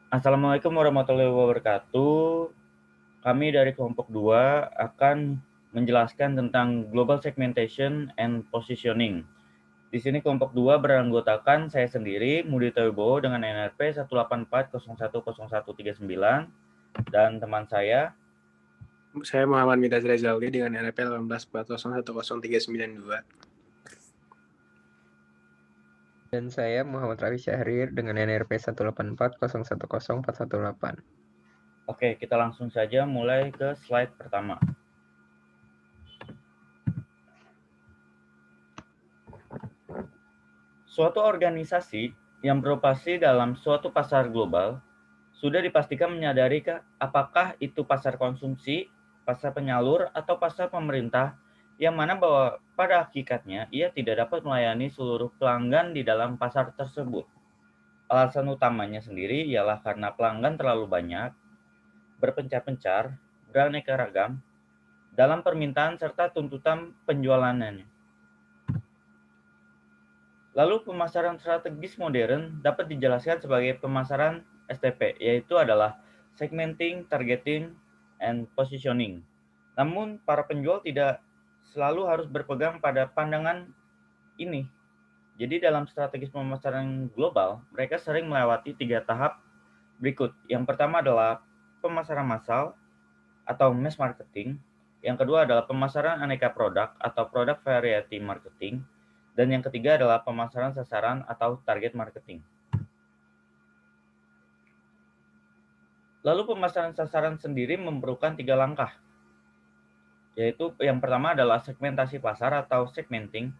Assalamualaikum warahmatullahi wabarakatuh. Kami dari kelompok 2 akan menjelaskan tentang Global Segmentation and Positioning. Di sini kelompok 2 beranggotakan saya sendiri, Mudita Wibowo dengan NRP 184010139 dan teman saya. Saya Muhammad Midas Rezaldi dengan NRP 1840101392. Dan saya Muhammad Rafi Syahrir dengan NRP 184010418. Oke, kita langsung saja mulai ke slide pertama. Suatu organisasi yang beroperasi dalam suatu pasar global sudah dipastikan menyadari apakah itu pasar konsumsi, pasar penyalur, atau pasar pemerintah, yang mana bahwa pada hakikatnya ia tidak dapat melayani seluruh pelanggan di dalam pasar tersebut. Alasan utamanya sendiri ialah karena pelanggan terlalu banyak, berpencar-pencar, beraneka ragam, dalam permintaan serta tuntutan penjualannya. Lalu pemasaran strategis modern dapat dijelaskan sebagai pemasaran STP, yaitu adalah segmenting, targeting, and positioning. Namun para penjual tidak selalu harus berpegang pada pandangan ini. Jadi dalam strategis pemasaran global, mereka sering melewati 3 tahap berikut. Yang pertama adalah pemasaran massal atau mass marketing. Yang kedua adalah pemasaran aneka produk atau product variety marketing. Dan yang ketiga adalah pemasaran sasaran atau target marketing. Lalu pemasaran sasaran sendiri memerlukan 3 langkah, yaitu yang pertama adalah segmentasi pasar atau segmenting.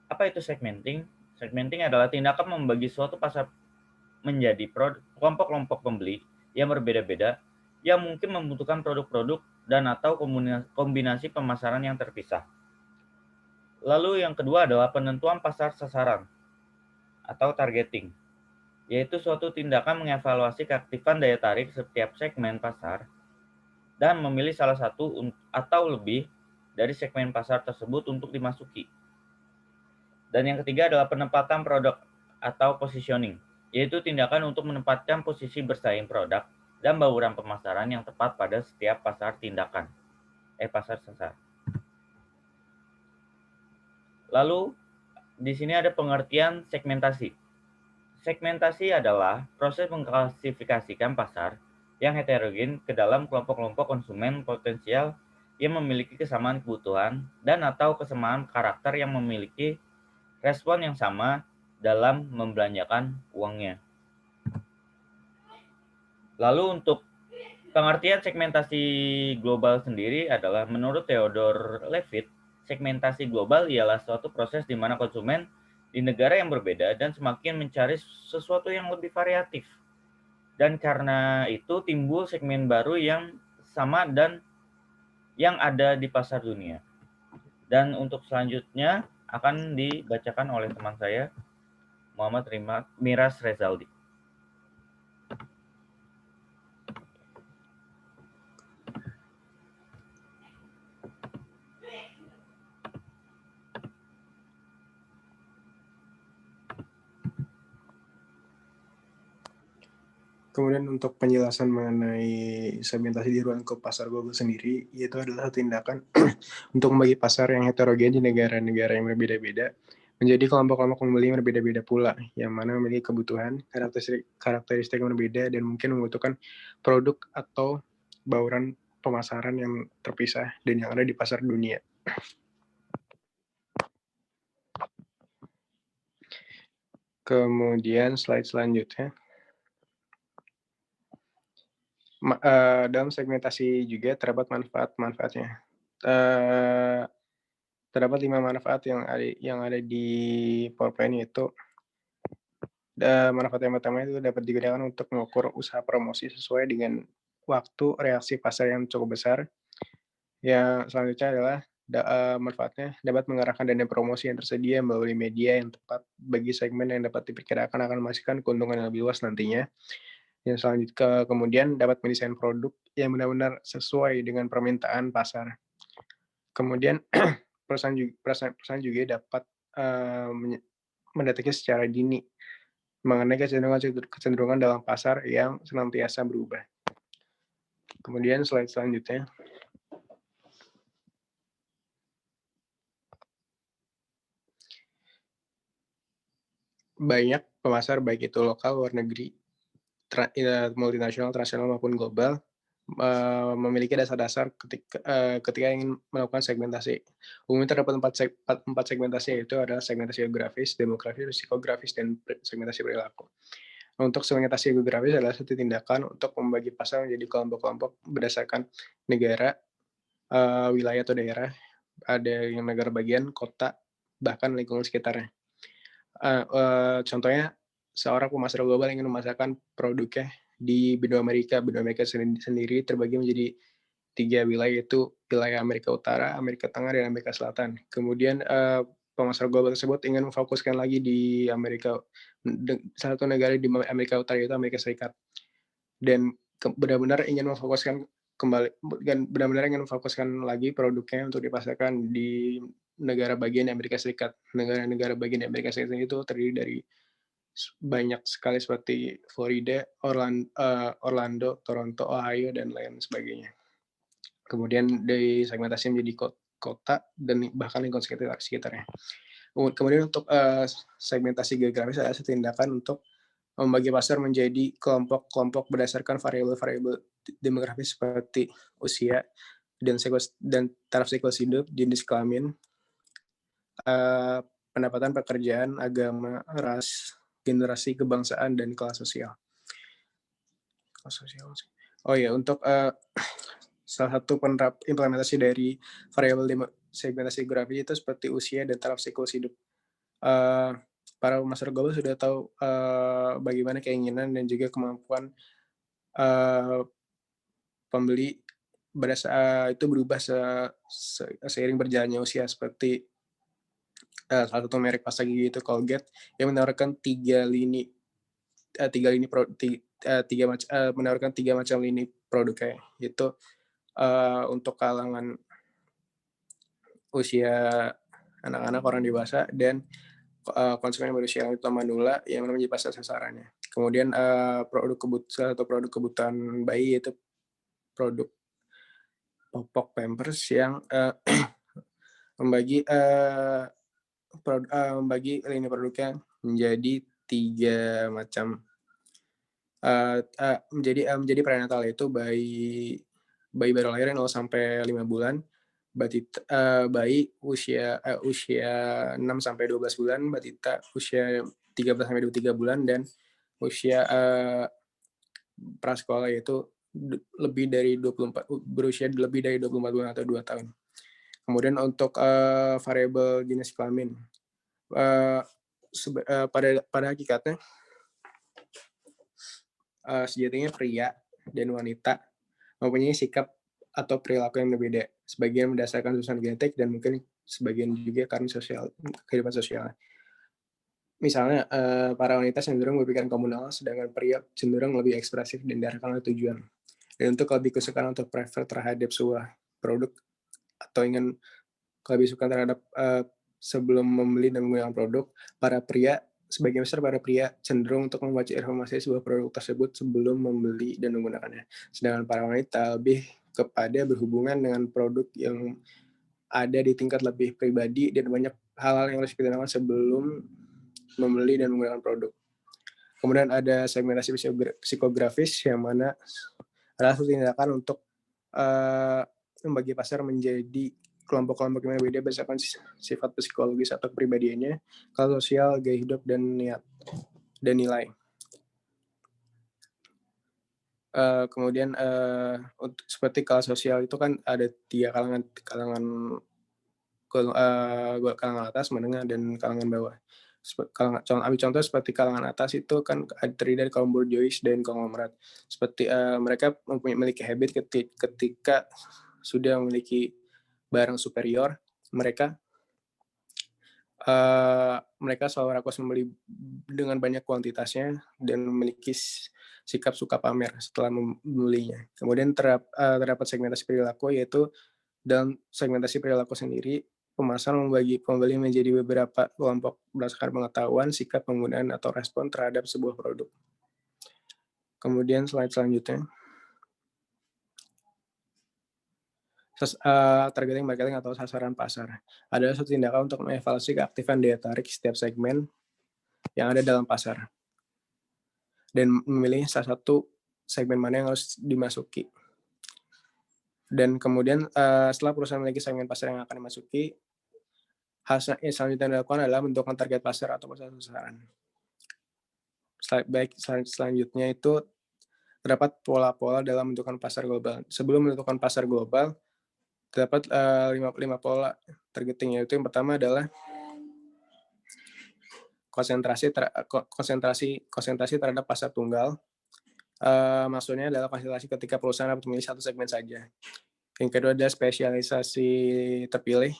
Apa itu segmenting? Segmenting adalah tindakan membagi suatu pasar menjadi kelompok-kelompok pembeli yang berbeda-beda yang mungkin membutuhkan produk-produk dan atau kombinasi pemasaran yang terpisah. Lalu yang kedua adalah penentuan pasar sasaran atau targeting, yaitu suatu tindakan mengevaluasi keaktifan daya tarik setiap segmen pasar dan memilih salah satu atau lebih dari segmen pasar tersebut untuk dimasuki. Dan yang ketiga adalah penempatan produk atau positioning, yaitu tindakan untuk menempatkan posisi bersaing produk dan bauran pemasaran yang tepat pada setiap pasar pasar sasar. Lalu di sini ada pengertian segmentasi. Segmentasi adalah proses mengklasifikasikan pasar yang heterogen ke dalam kelompok-kelompok konsumen potensial yang memiliki kesamaan kebutuhan dan atau kesamaan karakter yang memiliki respon yang sama dalam membelanjakan uangnya. Lalu untuk pengertian segmentasi global sendiri adalah menurut Theodore Levitt, segmentasi global ialah suatu proses di mana konsumen di negara yang berbeda dan semakin mencari sesuatu yang lebih variatif. Dan karena itu timbul segmen baru yang sama dan yang ada di pasar dunia. Dan untuk selanjutnya akan dibacakan oleh teman saya, Muhammad Miras Rezaldi. Kemudian untuk penjelasan mengenai segmentasi di ruang lingkup pasar global sendiri, yaitu adalah tindakan untuk membagi pasar yang heterogen di negara-negara yang berbeda-beda menjadi kelompok-kelompok pembeli yang berbeda-beda pula, yang mana memiliki kebutuhan, karakteristik yang berbeda, dan mungkin membutuhkan produk atau bauran pemasaran yang terpisah dan yang ada di pasar dunia. Kemudian slide selanjutnya. Dalam segmentasi juga terdapat manfaat-manfaatnya. Terdapat 5 manfaat yang ada di PowerPoint, yaitu manfaat yang pertama itu dapat digunakan untuk mengukur usaha promosi sesuai dengan waktu reaksi pasar yang cukup besar. Yang selanjutnya adalah manfaatnya dapat mengarahkan dana promosi yang tersedia melalui media yang tepat bagi segmen yang dapat diperkirakan akan menghasilkan keuntungan yang lebih luas nantinya. Yang selanjutnya kemudian dapat mendesain produk yang benar-benar sesuai dengan permintaan pasar. Kemudian perusahaan juga dapat mendeteksi secara dini mengenai kecenderungan dalam pasar yang senantiasa berubah. Kemudian slide selanjutnya. Banyak pemasar baik itu lokal, luar negeri, multinasional, transnasional maupun global memiliki dasar-dasar ketika ingin melakukan segmentasi. Umumnya terdapat empat segmentasi, yaitu adalah segmentasi geografis, demografis, psikografis, dan segmentasi perilaku. Untuk segmentasi geografis adalah satu tindakan untuk membagi pasar menjadi kelompok-kelompok berdasarkan negara, wilayah atau daerah, ada yang negara bagian, kota, bahkan lingkungan sekitarnya. Contohnya, seorang pemasar global ingin memasarkan produknya di benua Amerika. Benua Amerika sendiri terbagi menjadi 3 wilayah, yaitu wilayah Amerika Utara, Amerika Tengah, dan Amerika Selatan. Kemudian pemasar global tersebut ingin memfokuskan lagi di Amerika, salah satu negara di Amerika Utara yaitu Amerika Serikat. Dan benar-benar ingin memfokuskan lagi produknya untuk dipasarkan di negara bagian Amerika Serikat. Negara-negara bagian Amerika Serikat itu terdiri dari banyak sekali seperti Florida, Orlando, Toronto, Ohio, dan lain sebagainya. Kemudian dari segmentasi menjadi kota dan bahkan lingkungan sekitarnya. Kemudian untuk segmentasi geografis adalah tindakan untuk membagi pasar menjadi kelompok-kelompok berdasarkan variabel-variabel demografis seperti usia dan taraf siklus hidup, jenis kelamin, pendapatan, pekerjaan, agama, ras, generasi, kebangsaan, dan kelas sosial. Oh ya, untuk salah satu implementasi dari variabel segmentasi geografis itu seperti usia dan taraf siklus hidup. Para pemasar global sudah tahu bagaimana keinginan dan juga kemampuan pembeli itu berubah seiring berjalannya usia, seperti salah satu merek pasta gigi itu Colgate yang menawarkan menawarkan 3 macam lini produknya, yaitu untuk kalangan usia anak-anak, orang dewasa, dan konsumen berusia lanjut manula yang menjadi pasar sasarannya. Kemudian salah satu produk kebutuhan bayi yaitu produk popok Pampers yang membagi lini produknya menjadi 3 macam. Menjadi prenatal, yaitu bayi baru lahir 0 sampai 5 bulan, bayi usia 6 sampai 12 bulan, batita usia 13 sampai 23 bulan, dan usia prasekolah yaitu berusia lebih dari 24 bulan atau 2 tahun. Kemudian untuk variabel jenis kelamin, pada hakikatnya sejatinya pria dan wanita mempunyai sikap atau perilaku yang berbeda, sebagian berdasarkan susunan genetik dan mungkin sebagian juga karena kehidupan sosial. Misalnya, para wanita cenderung berpikiran komunal, sedangkan pria cenderung lebih ekspresif dan diarahkan oleh tujuan. Dan untuk lebih kesukaan untuk prefer terhadap sebuah produk atau ingin lebih suka terhadap sebelum membeli dan menggunakan produk, sebagian besar para pria cenderung untuk membaca informasi sebuah produk tersebut sebelum membeli dan menggunakannya. Sedangkan para wanita lebih kepada berhubungan dengan produk yang ada di tingkat lebih pribadi dan banyak hal-hal yang harus kita lakukan sebelum membeli dan menggunakan produk. Kemudian ada segmentasi psikografis yang mana adalah satu tindakan untuk membagi pasar menjadi kelompok-kelompok yang berbeda berdasarkan sifat psikologis atau kepribadiannya, kelas sosial, gaya hidup, dan niat dan nilai. Kemudian seperti kelas sosial itu kan ada 3 kalangan atas, menengah, dan kalangan bawah. Ambil contoh seperti kalangan atas itu kan terdiri dari kaum bourgeois dan konglomerat. Seperti mereka memiliki habit ketika sudah memiliki barang superior, mereka selalu rakus membeli dengan banyak kuantitasnya dan memiliki sikap suka pamer setelah membelinya. Kemudian terdapat segmentasi perilaku, yaitu dalam segmentasi perilaku sendiri pemasar membagi pembeli menjadi beberapa kelompok berdasarkan pengetahuan, sikap penggunaan, atau respon terhadap sebuah produk. Kemudian slide selanjutnya. Targeting marketing atau sasaran pasar adalah suatu tindakan untuk mengevaluasi keaktifan daya tarik setiap segmen yang ada dalam pasar dan memilih salah satu segmen mana yang harus dimasuki. Dan kemudian setelah perusahaan memiliki segmen pasar yang akan dimasuki, hal selanjutnya yang dilakukan adalah menentukan target pasar atau pasar sasaran. Selanjutnya itu terdapat pola-pola dalam menentukan pasar global. Sebelum menentukan pasar global, terdapat 5 pola targeting, yaitu yang pertama adalah konsentrasi terhadap pasar tunggal. Maksudnya adalah konsentrasi ketika perusahaan dapat memilih satu segmen saja. Yang kedua adalah spesialisasi terpilih,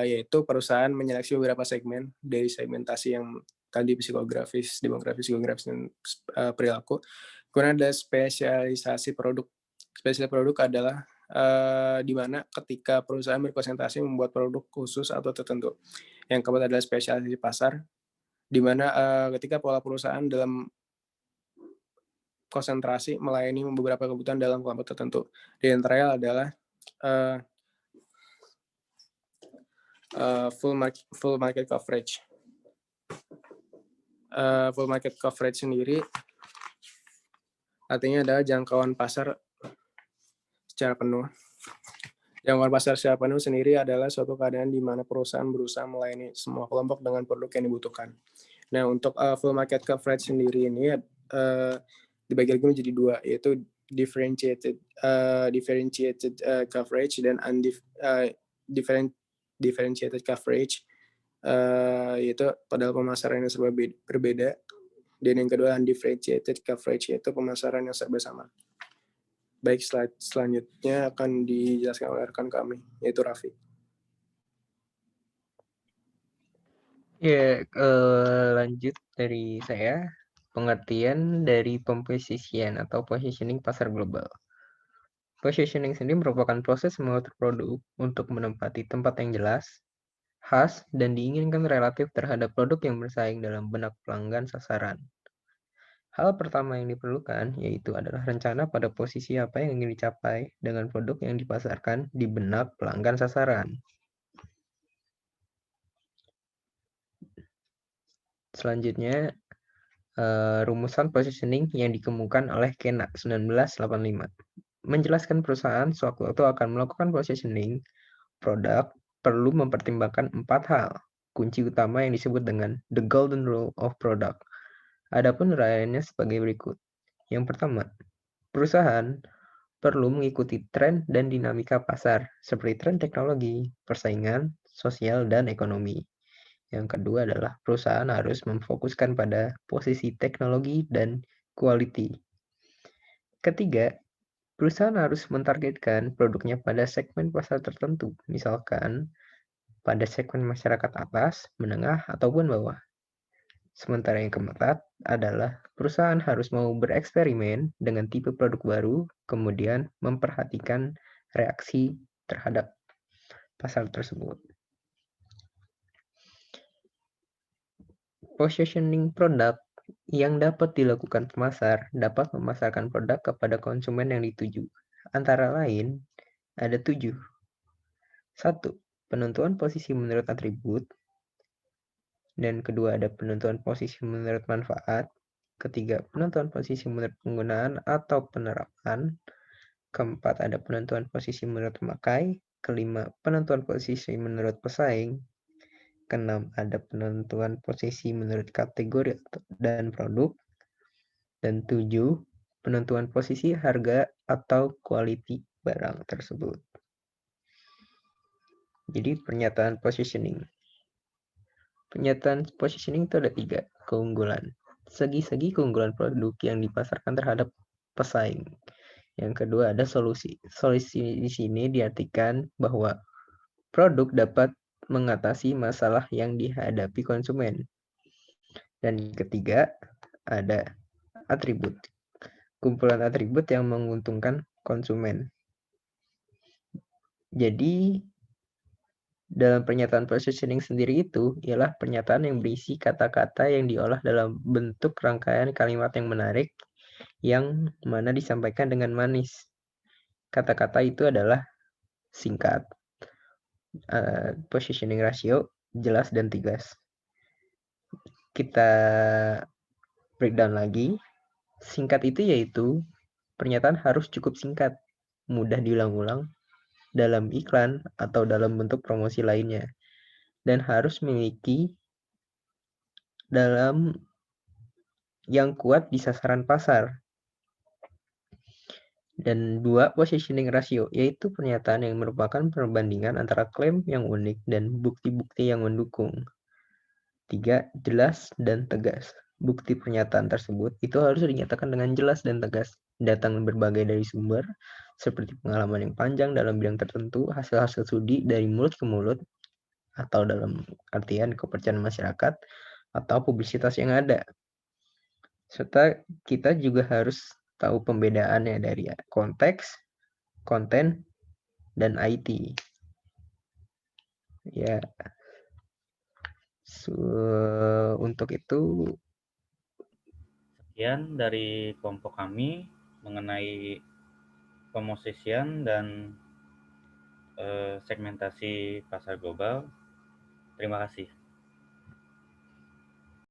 yaitu perusahaan menyeleksi beberapa segmen dari segmentasi yang tadi psikografis, demografis, geografis, dan perilaku. Kemudian ada spesialisasi produk. Spesialisasi produk adalah di mana ketika perusahaan berkonsentrasi membuat produk khusus atau tertentu. Yang keempat adalah spesialisasi pasar, di mana ketika pola perusahaan dalam konsentrasi melayani beberapa kebutuhan dalam kelompok tertentu. Di antaranya adalah full market coverage. Full market coverage sendiri artinya adalah jangkauan pasar secara penuh. Jangkauan pasar secara penuh sendiri adalah suatu keadaan di mana perusahaan berusaha melayani semua kelompok dengan produk yang dibutuhkan. Nah, untuk full market coverage sendiri ini dibagi lagi menjadi dua, yaitu differentiated coverage dan differentiated coverage, yaitu pada pemasaran yang serba berbeda. Dan yang kedua undifferentiated coverage, yaitu pemasaran yang serba sama. Baik, slide selanjutnya akan dijelaskan oleh rekan kami, yaitu Raffi. Ya, lanjut dari saya, pengertian dari pemposisian atau positioning pasar global. Positioning sendiri merupakan proses mengatur produk untuk menempati tempat yang jelas, khas, dan diinginkan relatif terhadap produk yang bersaing dalam benak pelanggan sasaran. Hal pertama yang diperlukan yaitu adalah rencana pada posisi apa yang ingin dicapai dengan produk yang dipasarkan di benak pelanggan sasaran. Selanjutnya, rumusan positioning yang dikemukakan oleh Kena 1985. Menjelaskan perusahaan sewaktu-waktu akan melakukan positioning produk perlu mempertimbangkan 4 hal kunci utama yang disebut dengan the golden rule of product. Adapun uraiannya sebagai berikut. Yang pertama, perusahaan perlu mengikuti tren dan dinamika pasar seperti tren teknologi, persaingan, sosial, dan ekonomi. Yang kedua adalah perusahaan harus memfokuskan pada posisi teknologi dan quality. Ketiga, perusahaan harus mentargetkan produknya pada segmen pasar tertentu, misalkan pada segmen masyarakat atas, menengah, ataupun bawah. Sementara yang keempat adalah perusahaan harus mau bereksperimen dengan tipe produk baru, kemudian memperhatikan reaksi terhadap pasar tersebut. Positioning produk yang dapat dilakukan pemasar dapat memasarkan produk kepada konsumen yang dituju. Antara lain, ada 7. 1. Penentuan posisi menurut atribut. Dan kedua ada penentuan posisi menurut manfaat. Ketiga, penentuan posisi menurut penggunaan atau penerapan. Keempat, ada penentuan posisi menurut pemakai. Kelima, penentuan posisi menurut pesaing. Keenam, ada penentuan posisi menurut kategori dan produk. Dan 7, penentuan posisi harga atau quality barang tersebut. Jadi pernyataan positioning. Pernyataan positioning itu ada 3, keunggulan. Segi-segi keunggulan produk yang dipasarkan terhadap pesaing. Yang kedua ada solusi. Solusi di sini diartikan bahwa produk dapat mengatasi masalah yang dihadapi konsumen. Dan ketiga ada atribut. Kumpulan atribut yang menguntungkan konsumen. Jadi, dalam pernyataan positioning sendiri itu ialah pernyataan yang berisi kata-kata yang diolah dalam bentuk rangkaian kalimat yang menarik, yang mana disampaikan dengan manis. Kata-kata itu adalah singkat, positioning ratio, jelas dan tegas. Kita breakdown lagi. Singkat itu yaitu pernyataan harus cukup singkat, mudah diulang-ulang dalam iklan atau dalam bentuk promosi lainnya, dan harus memiliki dalam yang kuat di sasaran pasar. Dan 2, positioning ratio, yaitu pernyataan yang merupakan perbandingan antara klaim yang unik dan bukti-bukti yang mendukung. 3, jelas dan tegas. Bukti pernyataan tersebut itu harus dinyatakan dengan jelas dan tegas, datang berbagai dari sumber, seperti pengalaman yang panjang dalam bidang tertentu, hasil-hasil studi dari mulut ke mulut, atau dalam artian kepercayaan masyarakat, atau publisitas yang ada. Serta kita juga harus tahu pembedaannya dari konteks, konten, dan IT. Ya, untuk itu Sekian dari kelompok kami mengenai pemosisian dan segmentasi pasar global. Terima kasih.